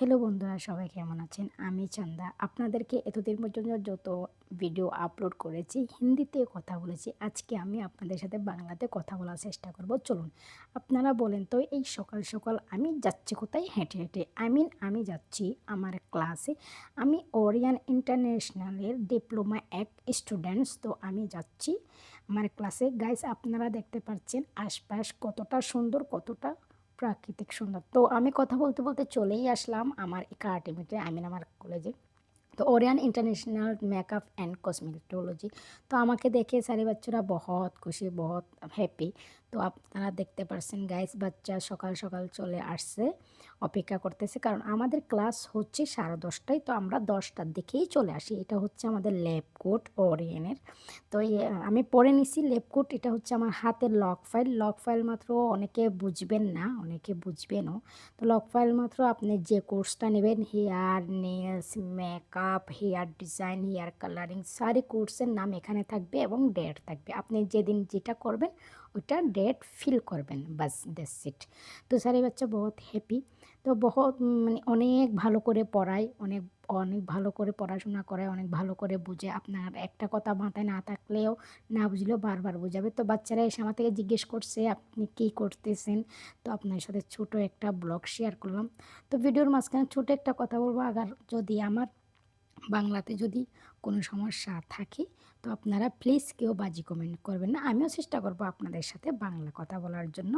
Hello বন্ধুরা, সবাই কেমন আছেন? আমি চন্দা। আপনাদেরকে এতদিন পর্যন্ত যত ভিডিও আপলোড করেছি হিন্দিতে কথা বলেছি, আজকে আমি আপনাদের সাথে বাংলাতে কথা বলার চেষ্টা করব। চলুন, আপনারা বলেন তো এই সকাল সকাল আমি যাচ্ছি কোথায়? হেঁটে হেঁটে। আমি যাচ্ছি আমার ক্লাসে। আমি ওরিয়ান ইন্টারন্যাশনালের ডিপ্লোমা এক স্টুডেন্টস। তো আমি যাচ্ছি আমার ক্লাসে। গাইস, আপনারা দেখতে পাচ্ছেন আশপাশ কতটা সুন্দর, কতটা প্রাকৃতিক সুন্দর। তো আমি কথা বলতে বলতে চলেই আসলাম আমার একাডেমিতে, আমার কলেজে। তো Orion international makeup and cosmetology. তো আমাকে দেখে সারে বাচ্চারা বহুত খুশি, বহুত হ্যাপি। তো আপনারা দেখতে পারছেন গাইস, বাচ্চা সকাল সকাল চলে আসছে, অপেক্ষা করতেছে, কারণ আমাদের ক্লাস হচ্ছে 10:30টায়। তো আমরা 10টার দিকেই চলে আসি। এটা হচ্ছে আমাদের ল্যাব কোট ওরিয়ানের। তো আমি পরে নিছি ল্যাব কোট। এটা হচ্ছে আমার হাতের লক ফাইল মাত্র অনেকে বুঝবেন না, অনেকে বুঝবেনও। তো লক ফাইল মাত্র আপনি যে কোর্সটা নেবেন, hair, nails, makeup, hair design, hair colouring, সারি কোর্সের নাম এখানে থাকবে এবং ডেট থাকবে। আপনি যেদিন যেটা করবেন ওইটা ডেট ফিল করবেন, বাস দ্যাটস ইট। তো সারি বাচ্চা বহুত হ্যাপি। তো বহুত মানে অনেক ভালো করে পড়ায়, অনেক অনেক ভালো করে পড়াশোনা করায়, অনেক ভালো করে বুঝে। আপনার একটা কথা মাথায় না থাকলেও, না বুঝলেও বারবার বোঝাবে। তো বাচ্চারা এসে আমার থেকে জিজ্ঞেস করছে আপনি কী করতেছেন। তো আপনার সাথে ছোট একটা ব্লগ শেয়ার করলাম। তো ভিডিওর মাঝখানে ছোট একটা কথা বলবো, আগার যদি আমার বাংলাতে যদি কোনো সমস্যা থাকে তো আপনারা প্লিজ কেউ বাজে কমেন্ট করবেন না। আমিও চেষ্টা করবো আপনাদের সাথে বাংলা কথা বলার জন্য।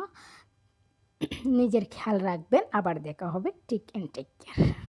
নিজের খেয়াল রাখবেন। আবার দেখা হবে। Take care.